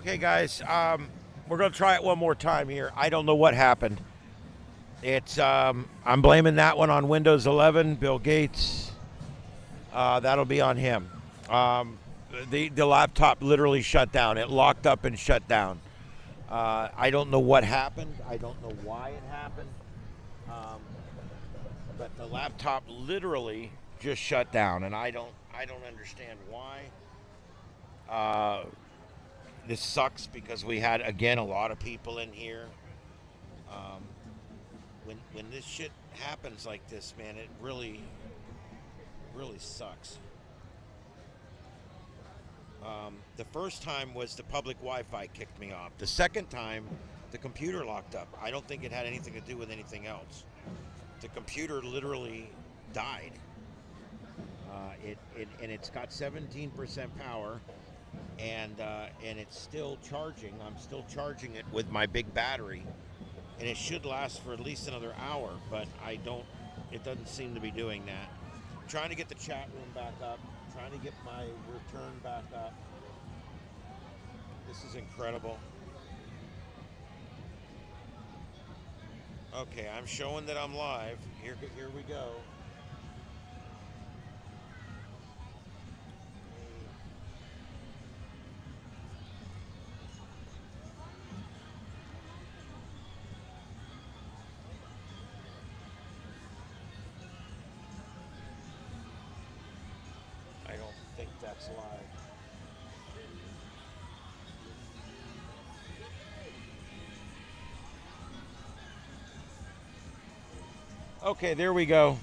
Okay, guys, we're going to try it one more time here. I don't know what happened. I'm blaming that one on Windows 11, Bill Gates. That'll be on him. The laptop literally shut down. It locked up and shut down. I don't know what happened. I don't know why it happened. But the laptop literally just shut down, and I don't understand why. This sucks because we had, again, a lot of people in here. When this shit happens like this, man, it really sucks. The first time was the public Wi-Fi kicked me off. The second time, the computer locked up. I don't think it had anything to do with anything else. The computer literally died. It's got 17% power, and it's still charging. I'm still charging it with my big battery, and it should last for at least another hour. But it doesn't seem to be doing that. I'm trying to get the chat room back up. Trying to get my return back up. This is incredible. Okay, I'm showing that I'm live. Here we go. I don't think that's live. Okay, there we go.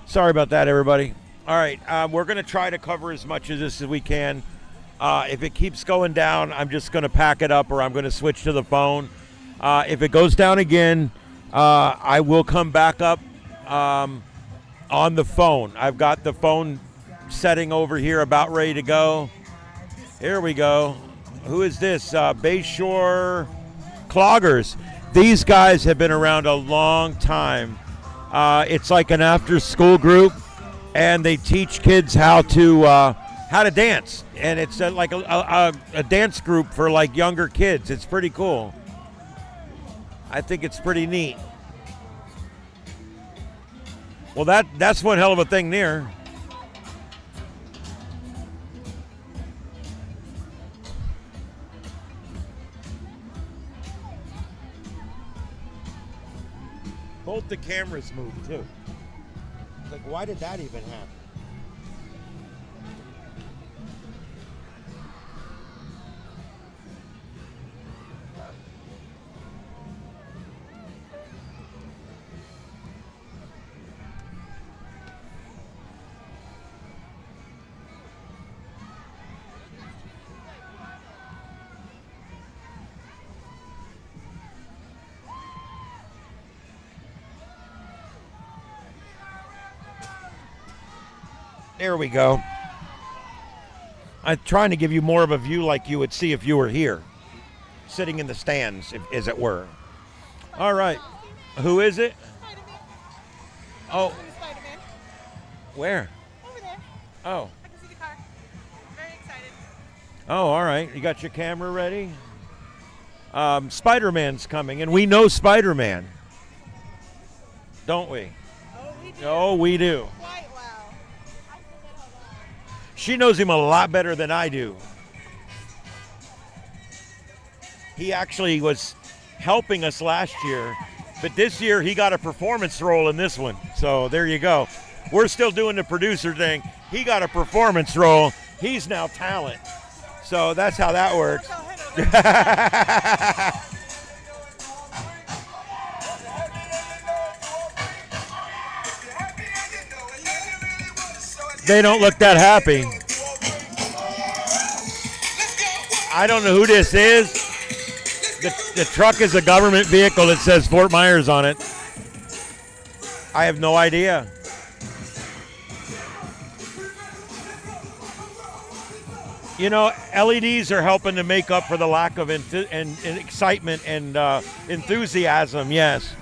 Sorry about that, everybody. All right, we're going to try to cover as much of this as we can. If it keeps going down, I'm just going to pack it up, or I'm going to switch to the phone. If it goes down again, I will come back up on the phone. I've got the phone setting over here about ready to go. Here we go. Who is this? Bayshore Cloggers. These guys have been around a long time. It's like an after-school group, and they teach kids how to dance. And it's like a dance group for like younger kids. It's pretty cool. I think it's pretty neat. Well, that's one hell of a thing there. Both the cameras moved too. Like, why did that even happen? There we go. I'm trying to give you more of a view like you would see if you were here, sitting in the stands, as it were. All right. Who is it? Spider-Man. Oh. Spider-Man. Where? Over there. Oh. I can see the car. Very excited. Oh, all right. You got your camera ready? Spider-Man's coming, and we know Spider-Man. Don't we? Oh, we do. Oh, we do. Quite well. She knows him a lot better than I do. He actually was helping us last year, but this year he got a performance role in this one. So there you go. We're still doing the producer thing. He got a performance role. He's now talent. So that's how that works. They don't look that happy. I don't know who this is. The truck is a government vehicle that says Fort Myers on it. I have no idea. You know, LEDs are helping to make up for the lack of excitement and enthusiasm, yes.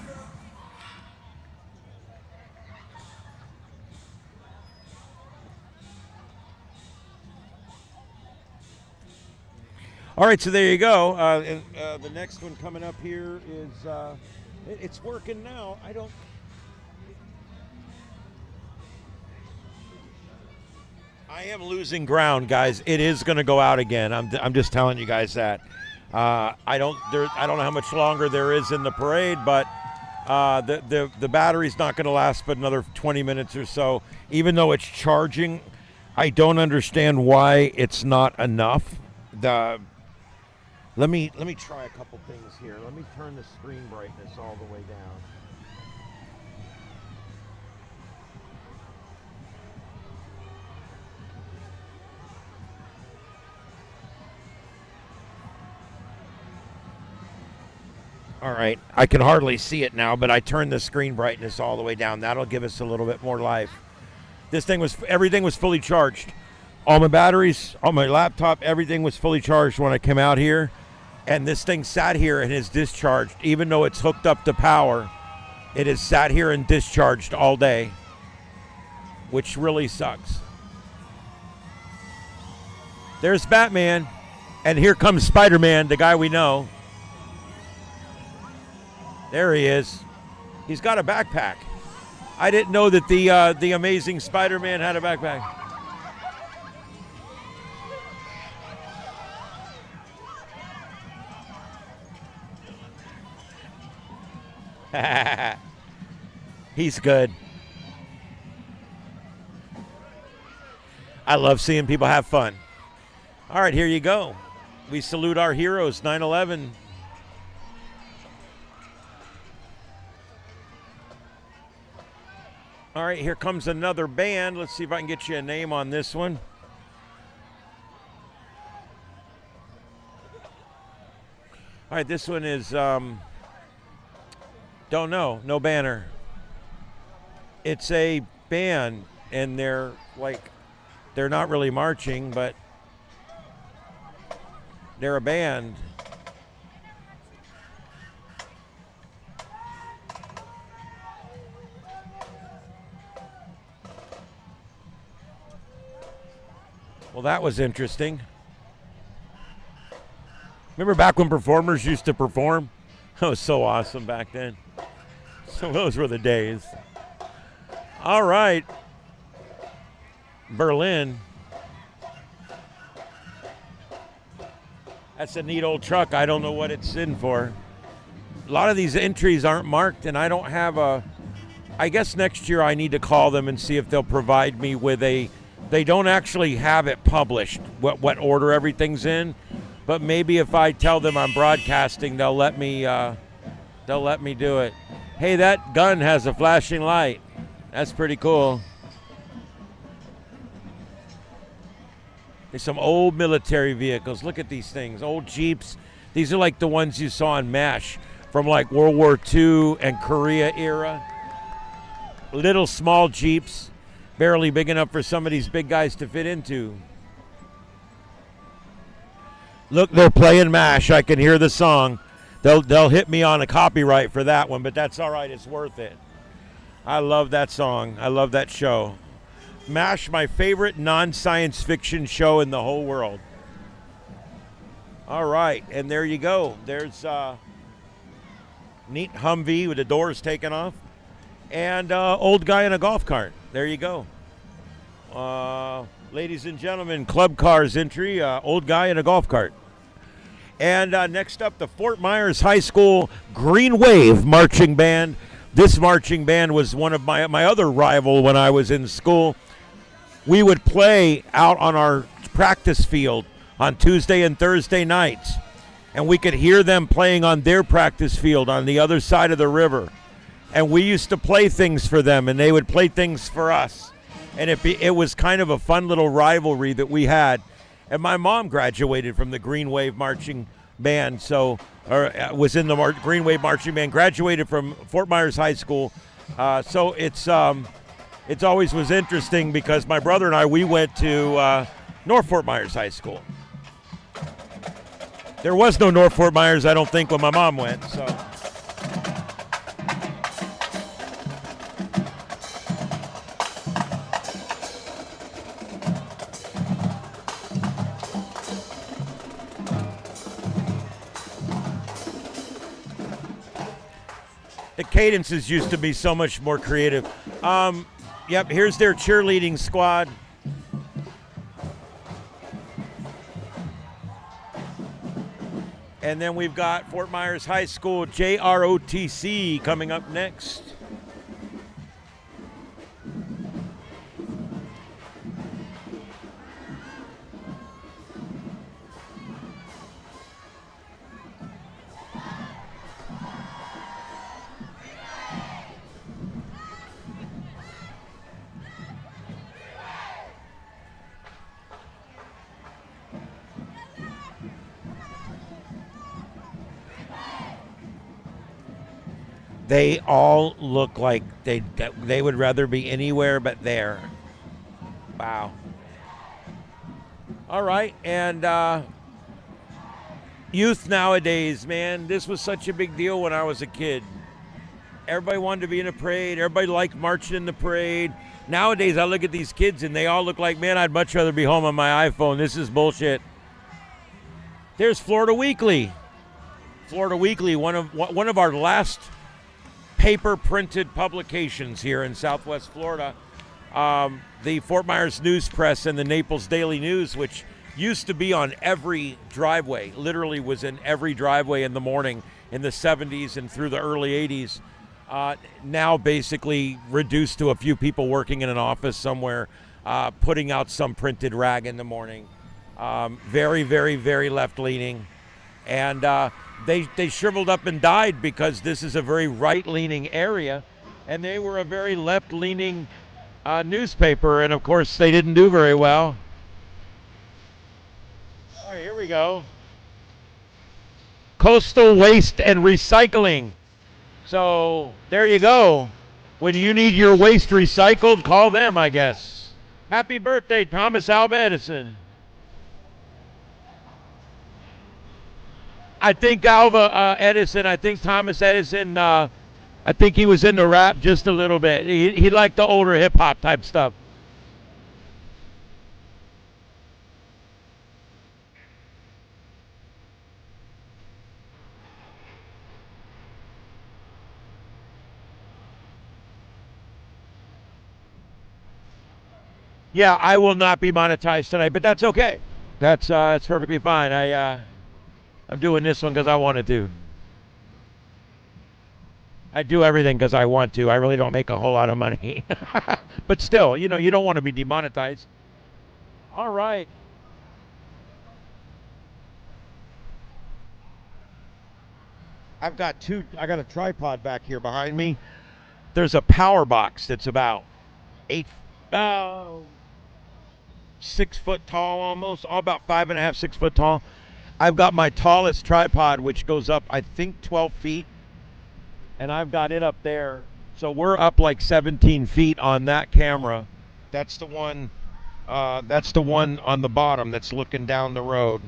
All right, so there you go. The next one coming up here is it's working now. I am losing ground, guys. It is going to go out again. I'm just telling you guys that. I don't know how much longer there is in the parade, but the battery's not going to last but another 20 minutes or so. Even though it's charging, I don't understand why it's not enough. Let me try a couple things here. Let me turn the screen brightness all the way down. All right, I can hardly see it now, but I turned the screen brightness all the way down. That'll give us a little bit more life. Everything was fully charged. All my batteries, all my laptop, everything was fully charged when I came out here. And this thing sat here and is discharged. Even though it's hooked up to power, it has sat here and discharged all day, which really sucks. There's Batman, and here comes Spider-Man, the guy we know. There he is. He's got a backpack. I didn't know that the Amazing Spider-Man had a backpack. He's good. I love seeing people have fun. All right, here you go. We salute our heroes, 9/11. All right, here comes another band. Let's see if I can get you a name on this one. All right, this one is, don't know, no banner. It's a band, and they're not really marching, but they're a band. Well, that was interesting. Remember back when performers used to perform? That was so awesome back then. So those were the days. All right. Berlin. That's a neat old truck. I don't know what it's in for. A lot of these entries aren't marked, and I don't have I guess next year I need to call them and see if they'll provide me with they don't actually have it published, what order everything's in, but maybe if I tell them I'm broadcasting, they'll let me do it. Hey, that gun has a flashing light. That's pretty cool. There's some old military vehicles. Look at these things, old Jeeps. These are like the ones you saw in MASH from like World War II and Korea era. Little small Jeeps. Barely big enough for some of these big guys to fit into. Look, they're playing MASH. I can hear the song. They'll hit me on a copyright for that one, but that's all right. It's worth it. I love that song. I love that show. MASH, my favorite non-science fiction show in the whole world. All right, and there you go. There's neat Humvee with the doors taken off, and old guy in a golf cart. There you go. Ladies and gentlemen, club cars entry, old guy in a golf cart. And next up, the Fort Myers High School Green Wave Marching Band. This marching band was one of my other rival when I was in school. We would play out on our practice field on Tuesday and Thursday nights. And we could hear them playing on their practice field on the other side of the river. And we used to play things for them, and they would play things for us. And it was kind of a fun little rivalry that we had. And my mom graduated from the Green Wave Marching Band, was in the Green Wave Marching Band, graduated from Fort Myers High School. So it's always was interesting because my brother and we went to North Fort Myers High School. There was no North Fort Myers, I don't think, when my mom went, so. cadences used to be so much more creative. Yep, here's their cheerleading squad. And then we've got Fort Myers High School JROTC coming up next. They all look like they would rather be anywhere but there. Wow. All right, and youth nowadays, man, this was such a big deal when I was a kid. Everybody wanted to be in a parade. Everybody liked marching in the parade. Nowadays, I look at these kids and they all look like, man, I'd much rather be home on my iPhone. This is bullshit. There's Florida Weekly. Florida Weekly, one of our last paper printed publications here in Southwest Florida. The Fort Myers News Press and the Naples Daily News, which used to be on every driveway, literally was in every driveway in the morning in the 70s and through the early 80s. Now basically reduced to a few people working in an office somewhere, putting out some printed rag in the morning. Very, very, very left-leaning. And they shriveled up and died because this is a very right-leaning area, and they were a very left-leaning newspaper, and of course they didn't do very well. All right, here we go. Coastal Waste and Recycling. So there you go. When you need your waste recycled, call them, I guess. Happy birthday, Thomas Alva Edison. I think Thomas Edison, I think he was into rap just a little bit. He liked the older hip-hop type stuff. Yeah, I will not be monetized tonight, but that's okay. That's perfectly fine. I'm doing this one because I wanted to. I do everything because I want to. I really don't make a whole lot of money. But still, you don't want to be demonetized. All right. I got a tripod back here behind me. There's a power box that's about 6 foot tall almost, all about 5.5, 6 foot tall. I've got my tallest tripod, which goes up, I think, 12 feet. And I've got it up there. So we're up like 17 feet on that camera. That's the one on the bottom that's looking down the road.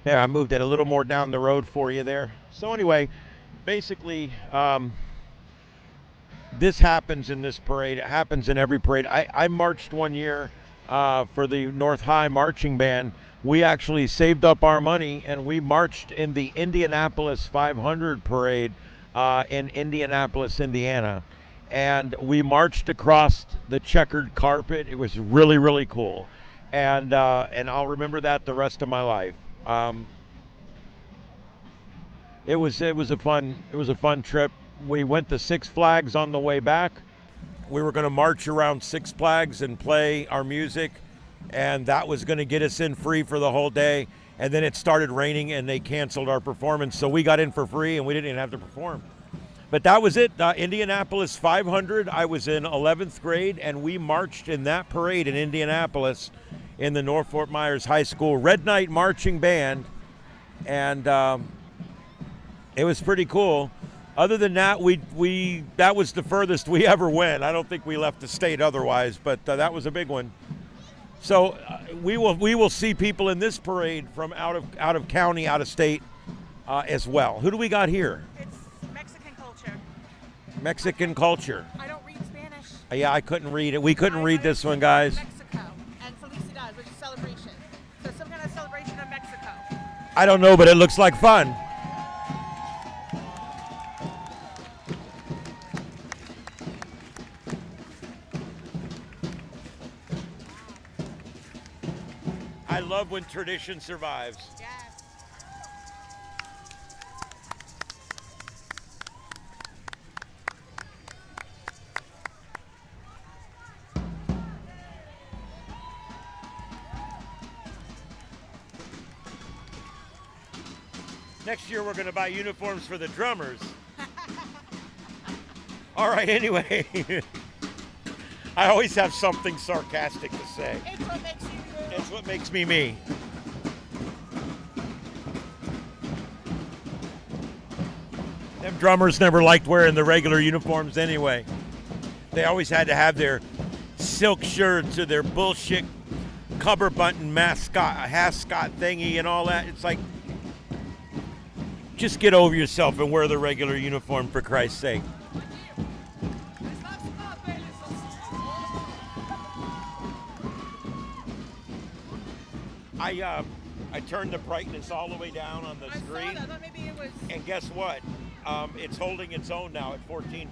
Yeah, I moved it a little more down the road for you there. So anyway, basically, this happens in this parade. It happens in every parade. I marched one year for the North High Marching Band. We actually saved up our money and we marched in the Indianapolis 500 parade in Indianapolis, Indiana. And we marched across the checkered carpet. It was really, really cool. And I'll remember that the rest of my life. It was a fun trip. We went to Six Flags on the way back. We were going to march around Six Flags and play our music, and that was going to get us in free for the whole day. And then it started raining and they canceled our performance, so we got in for free and we didn't even have to perform. But that was it. Indianapolis 500. I was in 11th grade and we marched in that parade in Indianapolis in the North Fort Myers High School Red Knight Marching Band, and it was pretty cool. Other than that, that was the furthest we ever went. I don't think we left the state otherwise, but that was a big one. So we will see people in this parade from out of county, out of state as well. Who do we got here? It's Mexican culture. Mexican culture. I don't read Spanish. Yeah, I couldn't read it. We couldn't I read this one, understand guys. Mexico and Felicidad, which is celebration. So some kind of celebration of Mexico. I don't know, but it looks like fun. I love when tradition survives. Yes. Next year we're going to buy uniforms for the drummers. All right, anyway. I always have something sarcastic to say. It's what makes you you. It's what makes me me. Them drummers never liked wearing the regular uniforms anyway. They always had to have their silk shirts or their bullshit cover button mascot thingy and all that. It's like, just get over yourself and wear the regular uniform for Christ's sake. I turned the brightness all the way down on the screen. I thought maybe it was. And guess what? It's holding its own now at 14%.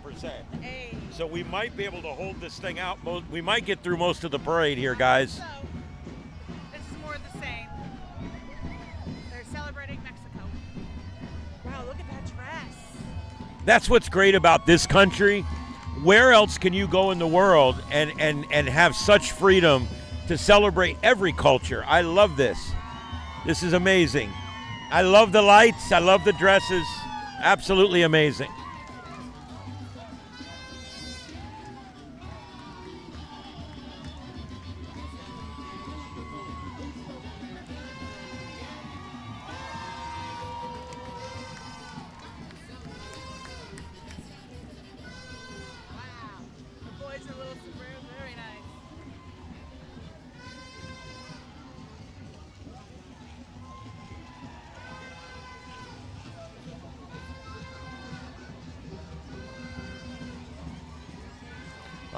Hey. So we might be able to hold this thing out. We might get through most of the parade here, guys. So, this is more of the same. They're celebrating Mexico. Wow, look at that dress. That's what's great about this country. Where else can you go in the world and have such freedom to celebrate every culture? I love this. This is amazing. I love the lights. I love the dresses. Absolutely amazing. Wow. The boys in little sombrero, very nice.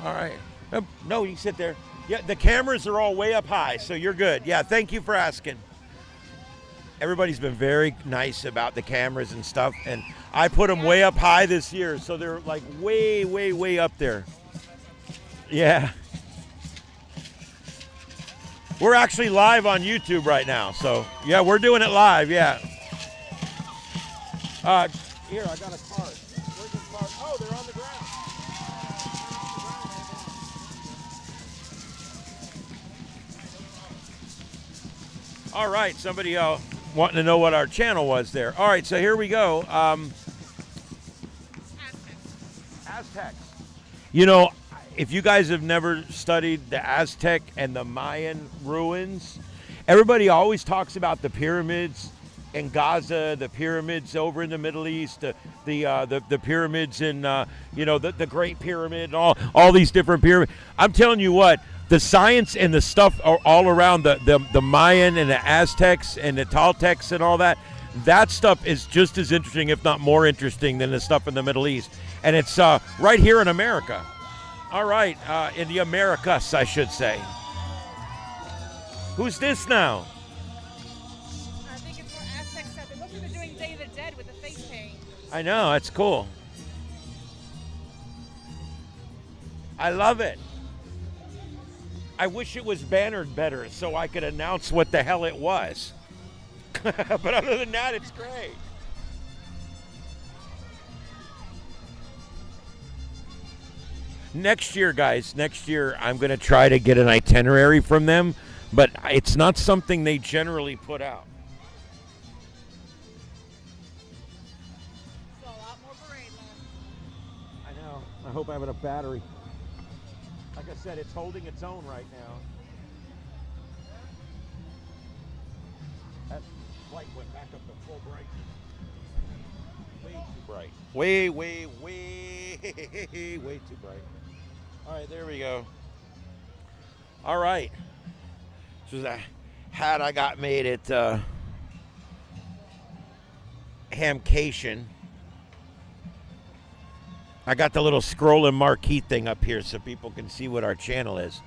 All right. No, you sit there. Yeah, the cameras are all way up high, so you're good. Yeah, thank you for asking. Everybody's been very nice about the cameras and stuff, and I put them way up high this year, so they're like way, way, way up there. Yeah. We're actually live on YouTube right now, so yeah, we're doing it live, yeah. Here, I got a card. Where's the card? Oh, they're on the ground. All right, somebody wanting to know what our channel was there. All right, so here we go. Aztecs. You know, if you guys have never studied the Aztec and the Mayan ruins, everybody always talks about the pyramids in Gaza, the pyramids over in the Middle East, the pyramids in the Great Pyramid, and all these different pyramids. I'm telling you what. The science and the stuff are all around the Mayan and the Aztecs and the Toltecs and all that. That stuff is just as interesting, if not more interesting, than the stuff in the Middle East. And it's right here in America. All right, in the Americas, I should say. Who's this now? I think it's more Aztec stuff. It looks like they're doing Day of the Dead with the face paint. I know, that's cool. I love it. I wish it was bannered better so I could announce what the hell it was. But other than that, it's great. Next year, guys, I'm going to try to get an itinerary from them, but it's not something they generally put out. So a lot more parade left. I know. I hope I have enough battery. Like I said, it's holding its own right now. That light went back up to full brightness. Way too bright. Way too bright. All right, there we go. All right. This was a hat I got made at Hamcation. I got the little scrolling marquee thing up here so people can see what our channel is.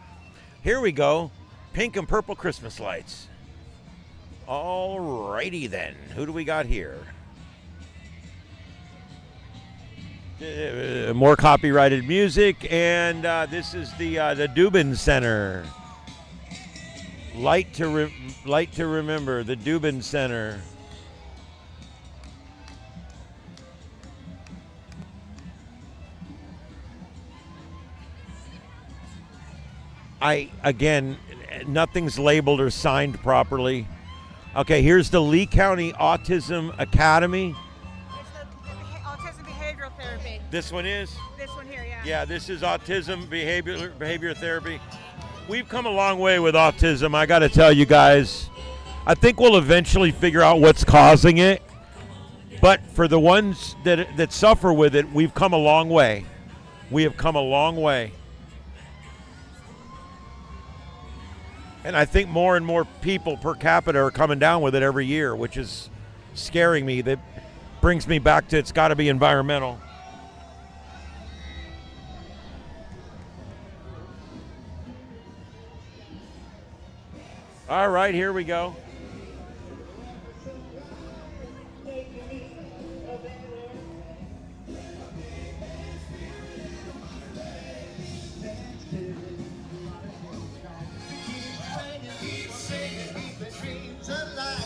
Here we go. Pink and purple Christmas lights. All righty then. Who do we got here? More copyrighted music, and this is the Dubin Center. Light to remember, the Dubin Center. Again, nothing's labeled or signed properly. Okay, here's the Lee County Autism Academy. It's the autism behavioral therapy. This one is? This one here, yeah. Yeah, this is autism behavior therapy. We've come a long way with autism, I got to tell you guys. I think we'll eventually figure out what's causing it. But for the ones that suffer with it, we've come a long way. We have come a long way. And I think more and more people per capita are coming down with it every year, which is scaring me. That brings me back to it's got to be environmental. All right, here we go.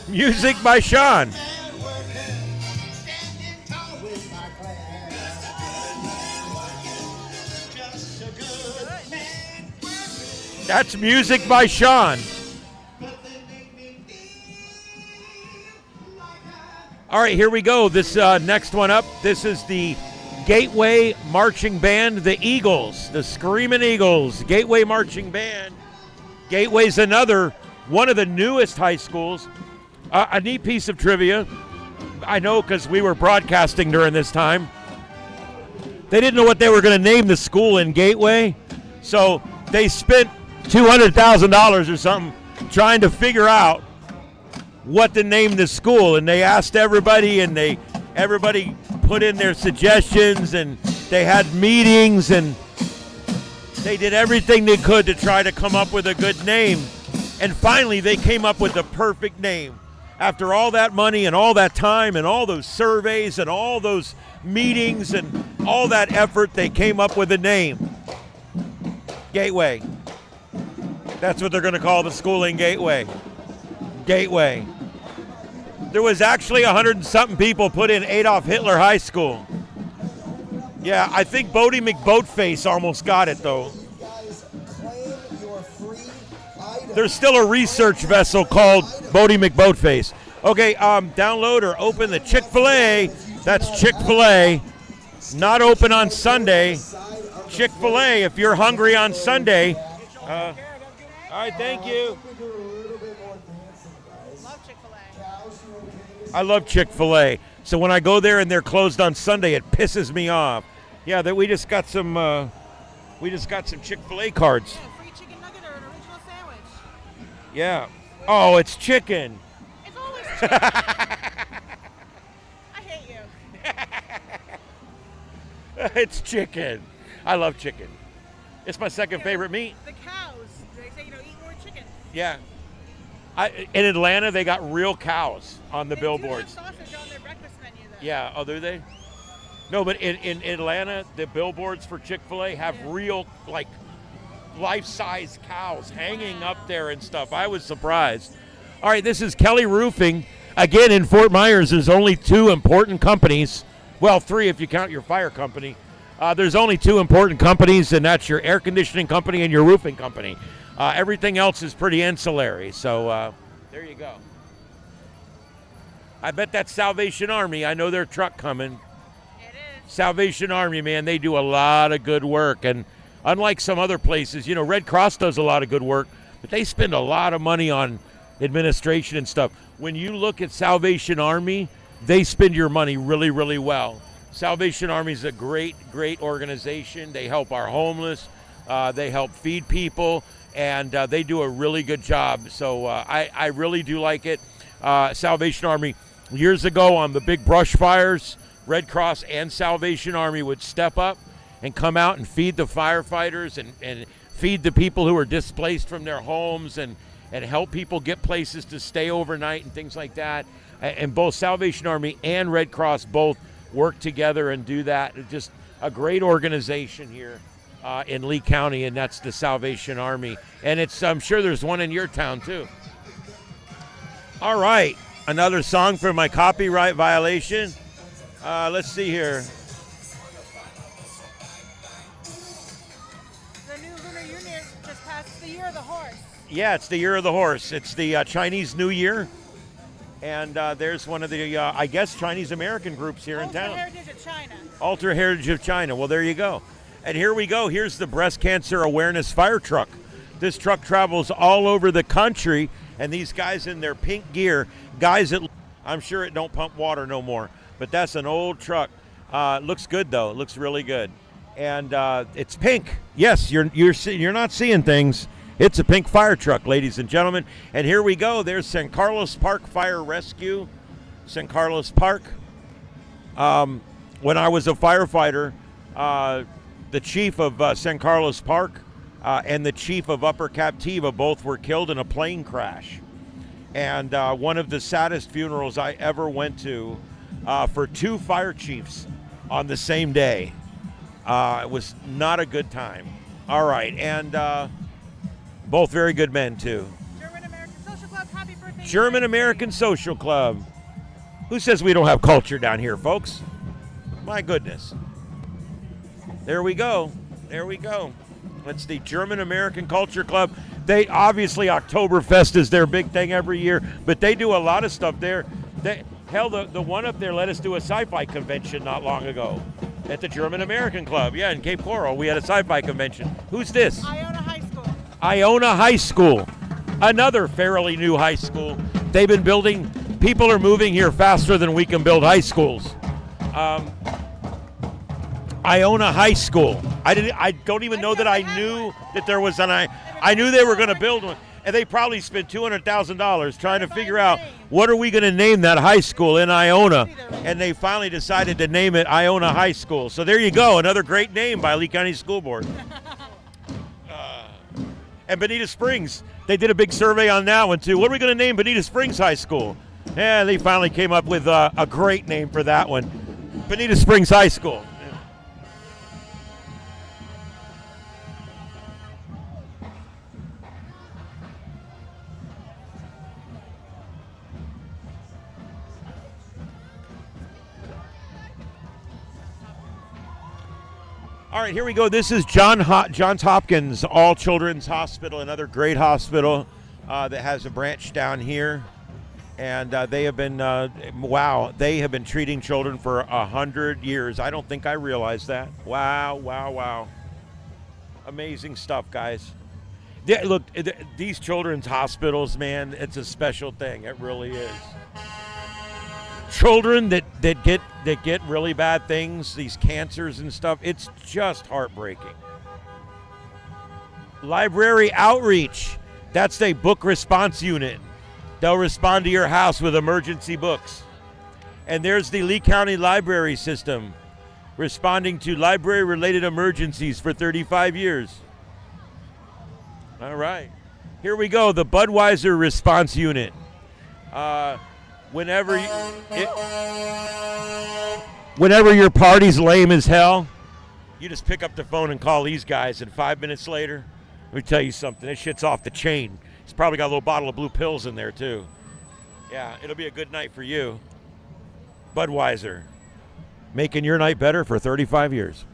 Music by Sean. That's music by Sean. All right, here we go. This next one up, this is the Gateway Marching Band, the Eagles, the Screaming Eagles, Gateway Marching Band. Gateway's another one of the newest high schools. A neat piece of trivia, I know because we were broadcasting during this time. They didn't know what they were going to name the school in Gateway, so they spent $200,000 or something trying to figure out what to name the school, and they asked everybody, and everybody put in their suggestions, and they had meetings, and they did everything they could to try to come up with a good name, and finally they came up with the perfect name. After all that money and all that time and all those surveys and all those meetings and all that effort, they came up with a name. Gateway. That's what they're going to call the school in Gateway. Gateway. There was actually 100 and something people put in Adolf Hitler High School. Yeah, I think Bodie McBoatface almost got it, though. There's still a research vessel called Bodie McBoatface. Okay, download or open the Chick-fil-A. That's Chick-fil-A. Not open on Sunday. Chick-fil-A, if you're hungry on Sunday. All right, thank you. Love Chick-fil-A. I love Chick-fil-A. So when I go there and they're closed on Sunday, it pisses me off. Yeah, we just got some Chick-fil-A cards. Yeah, free chicken nugget or an original sandwich. Yeah. Oh, it's chicken. It's always chicken. I hate you. It's chicken. I love chicken. It's my second favorite meat. The cows, they say, eat more chicken. Yeah. In Atlanta, they got real cows on the billboards. They do have sausage on their breakfast menu, though. Yeah. Oh, do they? No, but in Atlanta, the billboards for Chick-fil-A have real, like, life-size cows hanging up there and stuff. I was surprised. All right, this is Kelly Roofing. Again, in Fort Myers, there's only two important companies. Well, three if you count your fire company. There's only two important companies, and that's your air conditioning company and your roofing company. Everything else is pretty ancillary. So there you go. I bet that's Salvation Army. I know their truck coming. It is. Salvation Army, man, they do a lot of good work. And unlike some other places, Red Cross does a lot of good work, but they spend a lot of money on administration and stuff. When you look at Salvation Army, they spend your money really, really well. Salvation Army is a great, great organization. They help our homeless. They help feed people. and they do a really good job. So I really do like it. Salvation Army, years ago on the big brush fires, Red Cross and Salvation Army would step up and come out and feed the firefighters and feed the people who are displaced from their homes and help people get places to stay overnight and things like that. And both Salvation Army and Red Cross both work together and do that. It's just a great organization here in Lee County, and that's the Salvation Army. And I'm sure there's one in your town too. All right, another song for my copyright violation. Let's see here. The new Lunar Unit just passed the Year of the Horse. Yeah, it's the Year of the Horse. It's the Chinese New Year. And there's one of the, I guess, Chinese-American groups here in town. Ultra Heritage of China. Ultra Heritage of China. Well, there you go. And here we go. Here's the Breast Cancer Awareness Fire Truck. This truck travels all over the country, and these guys in their pink gear, I'm sure it don't pump water no more, but that's an old truck. Looks good, though. It looks really good. And it's pink. Yes, you're not seeing things. It's a pink fire truck, ladies and gentlemen. And here we go. There's San Carlos Park Fire Rescue. San Carlos Park. When I was a firefighter, the chief of San Carlos Park and the chief of Upper Captiva both were killed in a plane crash. And one of the saddest funerals I ever went to for two fire chiefs on the same day. It was not a good time. All right, and both very good men, too. German American Social Club, happy birthday. German American Social Club. Who says we don't have culture down here, folks? My goodness. There we go. There we go. It's the German American Culture Club. They obviously, Oktoberfest is their big thing every year, but they do a lot of stuff there. Hell, the one up there let us do a sci-fi convention not long ago at the German American Club. Yeah, in Cape Coral, we had a sci-fi convention. Who's this? Iona High School. Iona High School, another fairly new high school. They've been building, people are moving here faster than we can build high schools. Iona High School. I don't even know that I knew that there was I knew they were going to build one. And they probably spent $200,000 trying to figure out what are we going to name that high school in Iona. And they finally decided to name it Iona High School. So there you go, another great name by Lee County School Board. And Bonita Springs, they did a big survey on that one too. What are we going to name Bonita Springs High School? Yeah, they finally came up with a great name for that one. Bonita Springs High School. All right, here we go. This is Johns Hopkins All Children's Hospital, another great hospital that has a branch down here. And they have been, they have been treating children for 100 years. I don't think I realized that. Wow. Amazing stuff, guys. Look, these children's hospitals, man, it's a special thing. It really is. Children that get really bad things, these cancers and stuff, it's just heartbreaking. Library outreach, that's a book response unit. They'll respond to your house with emergency books. And there's the Lee County Library System, responding to library-related emergencies for 35 years. All right. Here we go, the Budweiser Response Unit. Whenever your party's lame as hell, you just pick up the phone and call these guys, and 5 minutes later, let me tell you something, this shit's off the chain. It's probably got a little bottle of blue pills in there, too. Yeah, it'll be a good night for you. Budweiser, making your night better for 35 years.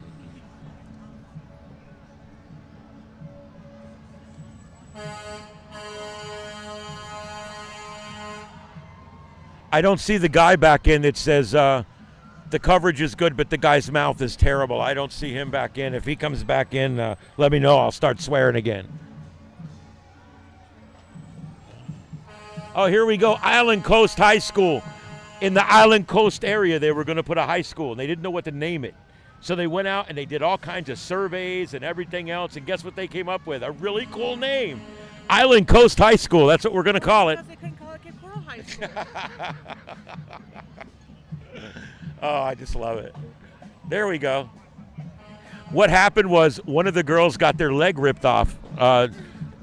I don't see the guy back in that says the coverage is good, but the guy's mouth is terrible. I don't see him back in. If he comes back in, let me know. I'll start swearing again. Oh, here we go. Island Coast High School. In the Island Coast area, they were going to put a high school, and they didn't know what to name it. So they went out and they did all kinds of surveys and everything else, and guess what they came up with? A really cool name. Island Coast High School. That's what we're going to call it. Because they couldn't call it Cape Coral High School. Oh, I just love it. There we go. What happened was one of the girls got their leg ripped off,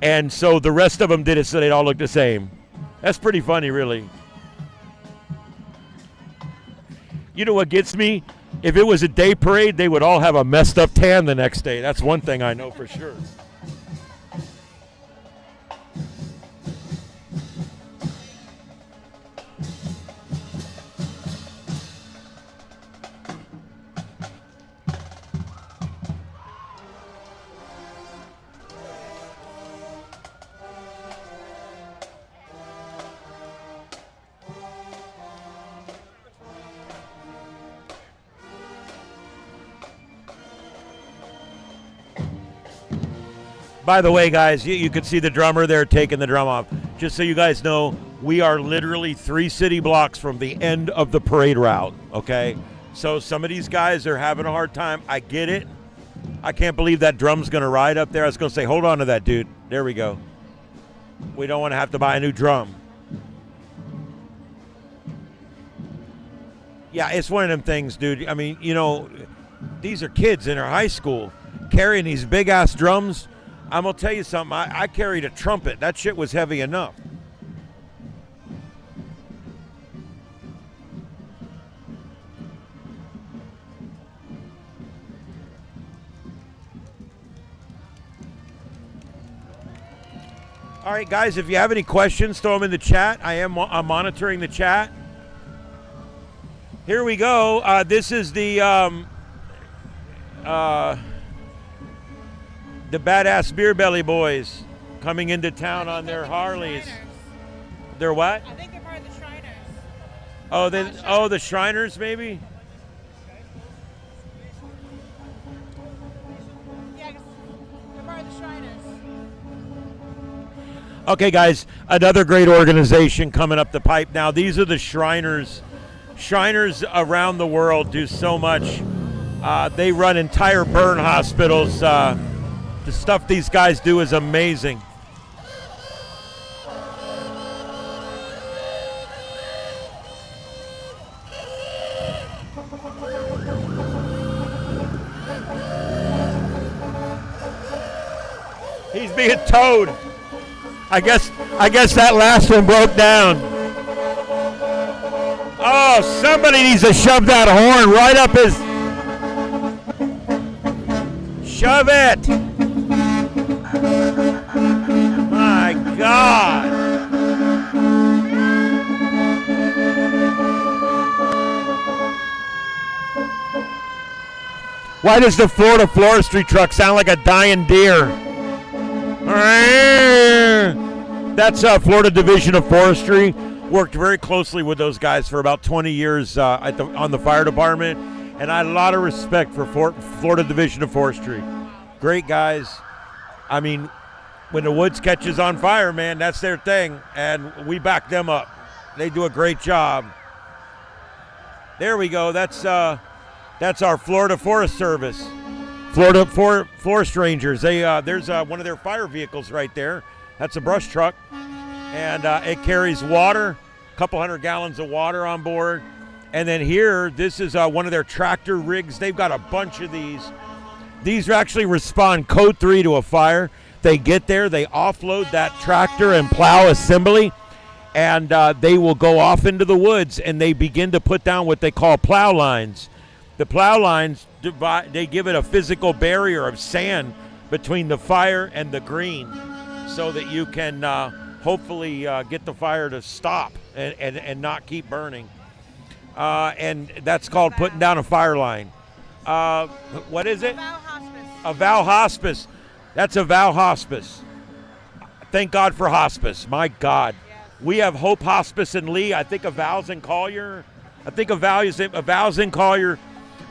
and so the rest of them did it so they'd all look the same. That's pretty funny, really. You know what gets me? If it was a day parade, they would all have a messed up tan the next day. That's one thing I know for sure. By the way, guys, you could see the drummer there taking the drum off. Just so you guys know, we are literally 3 city blocks from the end of the parade route, okay? So some of these guys are having a hard time. I get it. I can't believe that drum's going to ride up there. I was going to say, hold on to that, dude. There we go. We don't want to have to buy a new drum. Yeah, it's one of them things, dude. I mean, you know, these are kids in our high school carrying these big-ass drums. I'm going to tell you something. I carried a trumpet. That shit was heavy enough. All right, guys, if you have any questions, throw them in the chat. I'm monitoring the chat. Here we go. This is the Badass Beer Belly Boys coming into town on their Harleys. They're what? I think they're part of the Shriners. The Shriners, maybe? Yeah, they're part of the Shriners. Okay, guys, another great organization coming up the pipe. Now, these are the Shriners. Shriners around the world do so much. They run entire burn hospitals. The stuff these guys do is amazing. He's being towed. I guess that last one broke down. Oh, somebody needs to shove that horn right up his... Shove it! My God! Why does the Florida Forestry truck sound like a dying deer? That's Florida Division of Forestry. Worked very closely with those guys for about 20 years on the fire department, and I had a lot of respect for Florida Division of Forestry. Great guys. I mean, when the woods catches on fire, man, that's their thing, and we back them up. They do a great job. There we go. That's our Florida Forest Service. Florida Forest Rangers. There's one of their fire vehicles right there. That's a brush truck, and it carries water, a couple 100 gallons of water on board. And then here, this is one of their tractor rigs. They've got a bunch of these. These actually respond code 3 to a fire. They get there, they offload that tractor and plow assembly, and they will go off into the woods, and they begin to put down what they call plow lines. The plow lines, they give it a physical barrier of sand between the fire and the green so that you can hopefully get the fire to stop and not keep burning. And that's called putting down a fire line. What is it? A vow hospice. That's a vow hospice. Thank God for hospice. My God. Yes. We have Hope Hospice in Lee. I think a Vow's in Collier. A Vow's in Collier.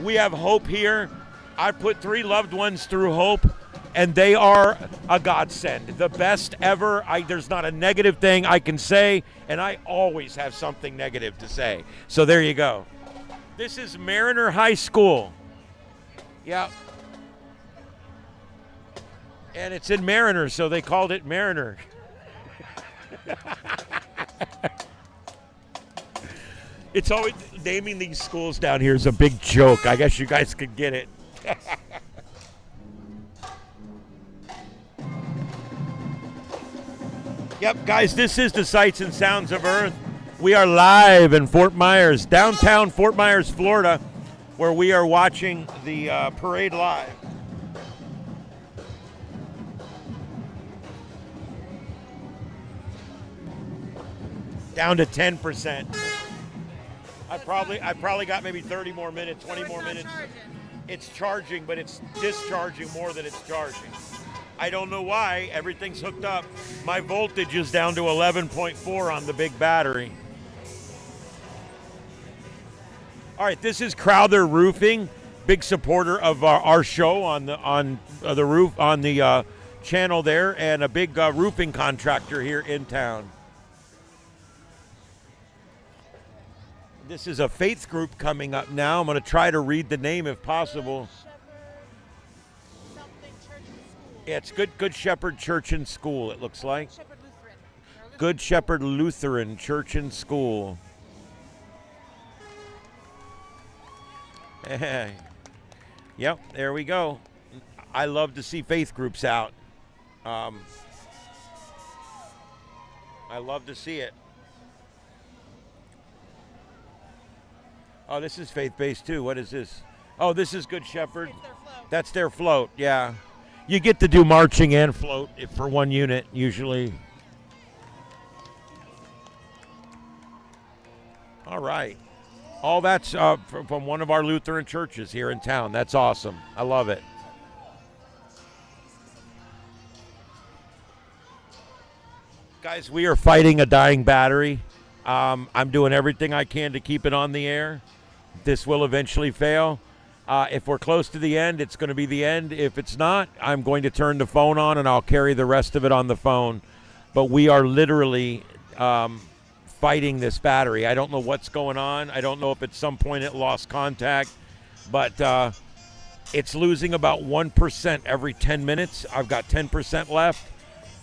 We have Hope here. I put 3 loved ones through Hope, and they are a godsend. The best ever. There's not a negative thing I can say, and I always have something negative to say. So there you go. This is Mariner High School. Yeah. And it's in Mariner, so they called it Mariner. It's always naming these schools down here is a big joke. I guess you guys could get it. Yep, guys, this is the Sights and Sounds of Earth. We are live in Fort Myers, downtown Fort Myers, Florida, where we are watching the parade live. Down to 10%. I probably got maybe 30 more minutes, 20 more minutes. It's charging, but it's discharging more than it's charging. I don't know why. Everything's hooked up. My voltage is down to 11.4 on the big battery. All right, this is Crowther Roofing, big supporter of our show on the roof on the channel there, and a big roofing contractor here in town. This is a faith group coming up now. I'm going to try to read the name if possible. Yeah, it's Good Shepherd Church and School, it looks like. Good Shepherd Lutheran Church and School. Yep, there we go. I love to see faith groups out. I love to see it. Oh, this is faith-based too. What is this? Oh, this is Good Shepherd. That's their float, yeah. You get to do marching and float for one unit, usually. All right. All that's from one of our Lutheran churches here in town. That's awesome. I love it. Guys, we are fighting a dying battery. I'm doing everything I can to keep it on the air. This will eventually fail. If we're close to the end, it's going to be the end. If it's not, I'm going to turn the phone on and I'll carry the rest of it on the phone. But we are literally fighting this battery. I don't know what's going on. I don't know if at some point it lost contact, but it's losing about 1% every 10 minutes. I've got 10% left.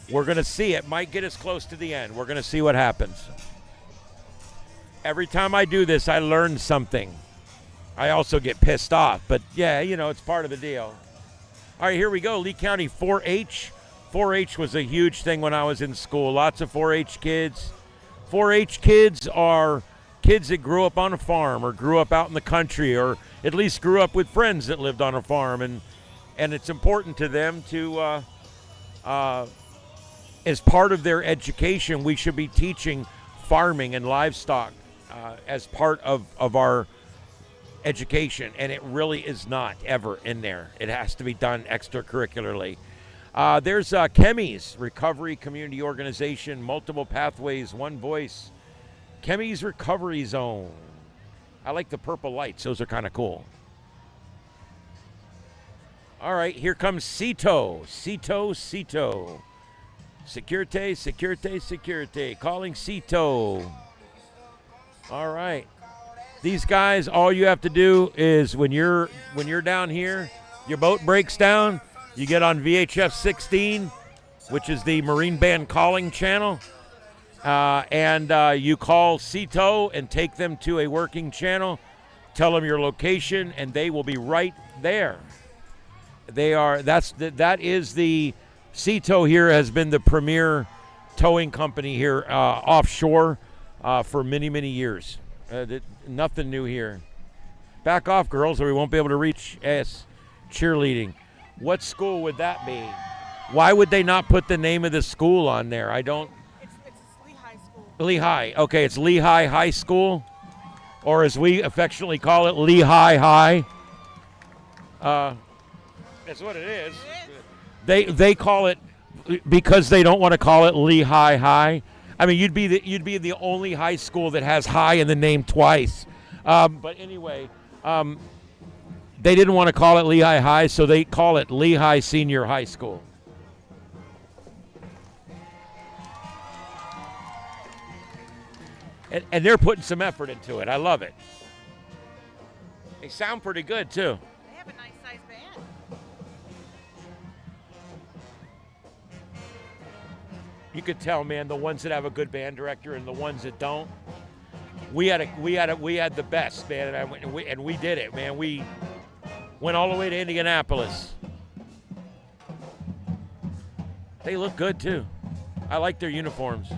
We're going to see. It might get us close to the end. We're going to see what happens. Every time I do this, I learn something. I also get pissed off, but yeah, you know, it's part of the deal. All right, here we go. Lee County 4-H. 4-H was a huge thing when I was in school. Lots of 4-H kids. 4-H kids are kids that grew up on a farm or grew up out in the country or at least grew up with friends that lived on a farm. And it's important to them to, as part of their education, we should be teaching farming and livestock as part of our education, and it really is not ever in there. It has to be done extracurricularly. There's Chemi's Recovery Community Organization, multiple pathways, one voice. Chemi's Recovery Zone. I like the purple lights. Those are kind of cool. All right, here comes Cito. Security. Calling Cito. All right. These guys, all you have to do is when you're down here, your boat breaks down, you get on VHF 16, which is the Marine Band calling channel, and you call Cito and take them to a working channel, tell them your location, and they will be right there. That is the Cito here has been the premier towing company here offshore for many, many years. Nothing new here. Back off, girls, or we won't be able to reach cheerleading. What school would that be? Why would they not put the name of the school on there? I don't. It's Lehigh School. Lehigh. Okay, it's Lehigh High School, or as we affectionately call it, Lehigh High. That's what it is. They call it because they don't want to call it Lehigh High. I mean, you'd be the only high school that has high in the name twice. But anyway, they didn't want to call it Lehigh High, so they call it Lehigh Senior High School. And they're putting some effort into it. I love it. They sound pretty good, too. They have a nice sized band. You could tell, man, the ones that have a good band director and the ones that don't. We had the best, man, and we did it, man. We went all the way to Indianapolis. They look good too. I like their uniforms.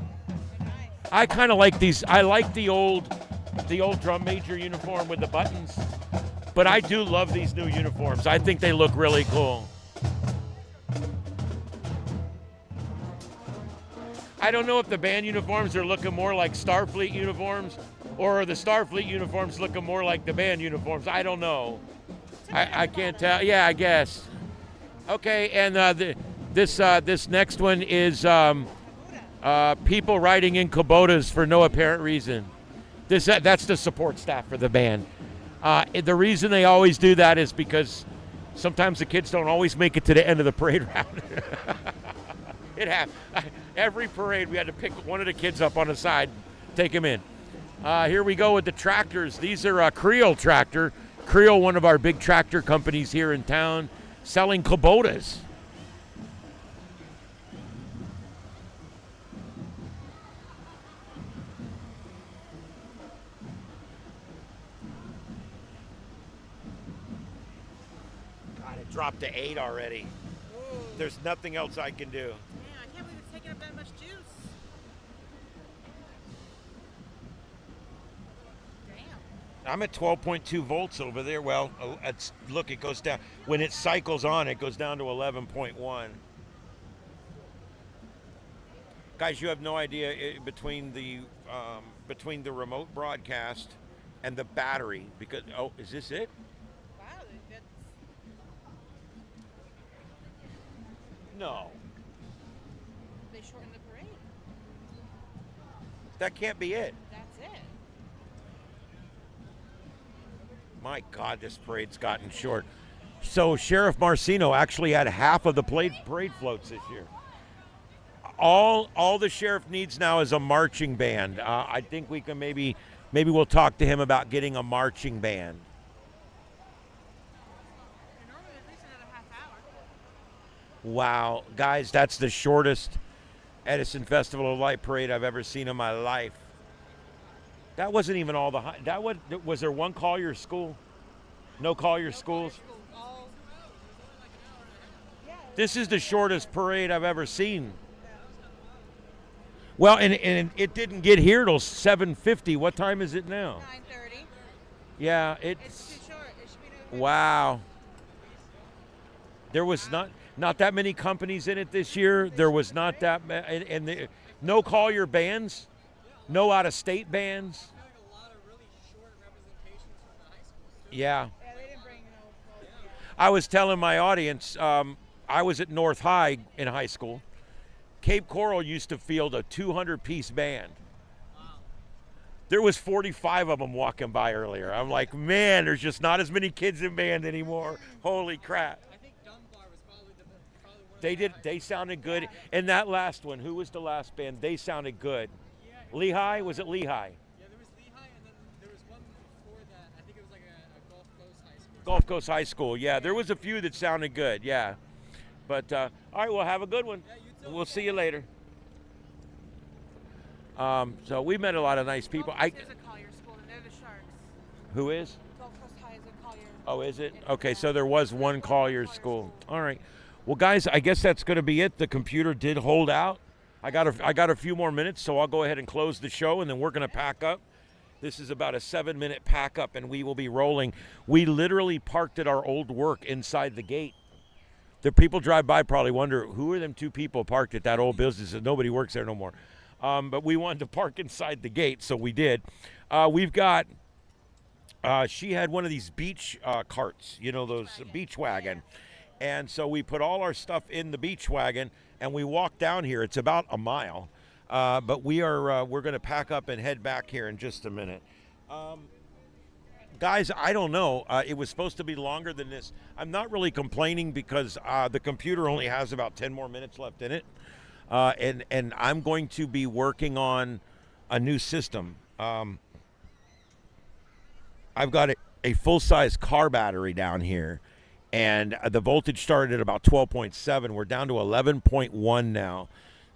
I kind of like these. I like the old drum major uniform with the buttons, but I do love these new uniforms. I think they look really cool. I don't know if the band uniforms are looking more like Starfleet uniforms or are the Starfleet uniforms looking more like the band uniforms. I don't know. I can't tell. Yeah, I guess. Okay, and this next one is people riding in Kubotas for no apparent reason. That's the support staff for the band. The reason they always do that is because sometimes the kids don't always make it to the end of the parade route. It happened. Every parade, we had to pick one of the kids up on the side, take him in. Here we go with the tractors. These are Creel tractor. Creel, one of our big tractor companies here in town, selling Kubotas. God, it dropped to 8 already. Whoa. There's nothing else I can do. Man, I can't believe it's taking up that much juice. Damn. I'm at 12.2 volts over there. Well, look, it goes down. When it cycles on, it goes down to 11.1. Guys, you have no idea between the remote broadcast and the battery. Because is this it? Wow, that's... No, They shortened the parade. that can't be it. That's it. My God, this parade's gotten short. So Sheriff Marcino actually had half of the parade floats this year. All the sheriff needs now is a marching band. I think we can maybe we'll talk to him about getting a marching band. And normally at least another half hour. Wow, guys, that's the shortest Edison Festival of Light parade I've ever seen in my life. That wasn't even all the high. Was there one Collier school? No Collier schools? This is the shortest parade I've ever seen. Well, and it didn't get here till 7:50. What time is it now? 9:30. Yeah, It's too short. It should be no. Wow. There was not that many companies in it this year. There was not that and no Collier bands, no out-of-state bands. Yeah. Yeah, they didn't bring no. I was telling my audience, I was at North High in high school. Cape Coral used to field a 200-piece band. There was 45 of them walking by earlier. I'm like, man, there's just not as many kids in band anymore. Holy crap. I think Dunbar was probably one of They sounded good. And that last one, who was the last band? They sounded good. Lehigh? Was it Lehigh? Yeah, there was Lehigh, and then there was one before that. I think it was like a Gulf Coast High School. Gulf Coast High School, yeah. There was a few that sounded good, yeah. But, all right, well, have a good one. Yeah, you too. We'll see you later. So we met a lot of nice people. There's a Collier school, and they're the Sharks. Who is? Gulf Coast High is a Collier. Oh, is it? Okay, so there was one Collier school. All right. Well, guys, I guess that's going to be it. The computer did hold out. I got a few more minutes, so I'll go ahead and close the show, and then we're going to pack up. This is about a 7-minute pack up, and we will be rolling. We literally parked at our old work inside the gate. The people drive by probably wonder, who are them two people parked at that old business and nobody works there no more. But we wanted to park inside the gate, so we did. We've got, she had one of these beach carts, you know, those beach wagon. And so we put all our stuff in the beach wagon and we walked down here. It's about a mile. But we're going to pack up and head back here in just a minute. Guys, I don't know. It was supposed to be longer than this. I'm not really complaining because the computer only has about 10 more minutes left in it. And I'm going to be working on a new system. I've got a full-size car battery down here, and the voltage started at about 12.7. We're down to 11.1 now.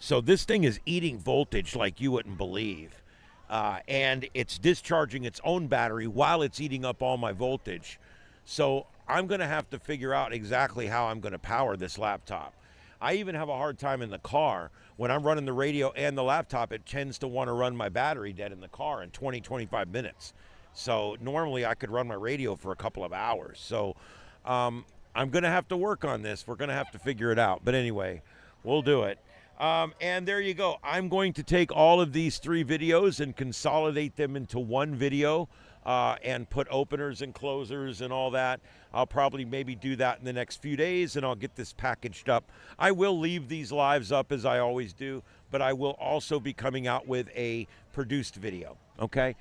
So this thing is eating voltage like you wouldn't believe. And it's discharging its own battery while it's eating up all my voltage. So I'm going to have to figure out exactly how I'm going to power this laptop. I even have a hard time in the car. When I'm running the radio and the laptop, it tends to want to run my battery dead in the car in 20, 25 minutes. So normally I could run my radio for a couple of hours. So I'm going to have to work on this. We're going to have to figure it out. But anyway, we'll do it. And there you go. I'm going to take all of these 3 videos and consolidate them into one video and put openers and closers and all that. I'll probably maybe do that in the next few days, and I'll get this packaged up. I will leave these lives up as I always do, but I will also be coming out with a produced video, okay?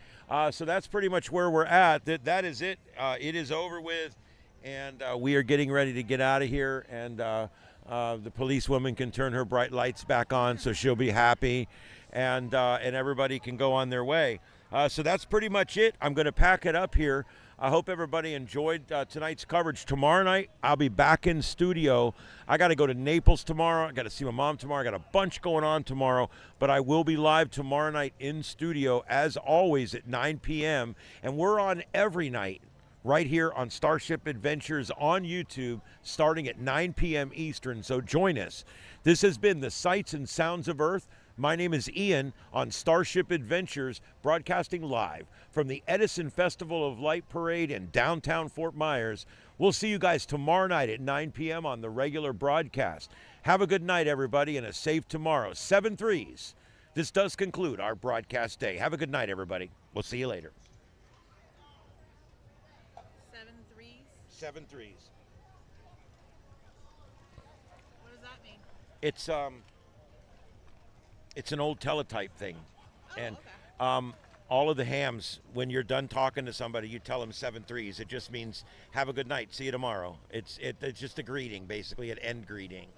So that's pretty much where we're at. That is it. It is over with, and we are getting ready to get out of here, and the policewoman can turn her bright lights back on, so she'll be happy, and everybody can go on their way. So that's pretty much it. I'm going to pack it up here. I hope everybody enjoyed tonight's coverage. Tomorrow night, I'll be back in studio. I got to go to Naples tomorrow. I got to see my mom tomorrow. I got a bunch going on tomorrow, but I will be live tomorrow night in studio, as always, at 9 p.m., and we're on every night right here on Starship Adventures on YouTube, starting at 9 p.m. Eastern, so join us. This has been the Sights and Sounds of Earth. My name is Ian on Starship Adventures, broadcasting live from the Edison Festival of Light Parade in downtown Fort Myers. We'll see you guys tomorrow night at 9 p.m. on the regular broadcast. Have a good night, everybody, and a safe tomorrow. 7 threes. This does conclude our broadcast day. Have a good night, everybody. We'll see you later. 7 threes. 7 threes. What does that mean? It's an old teletype thing. Oh, And okay. all of the hams, when you're done talking to somebody, you tell them 7 threes. It just means have a good night. See you tomorrow. It's just a greeting, basically, an end greeting.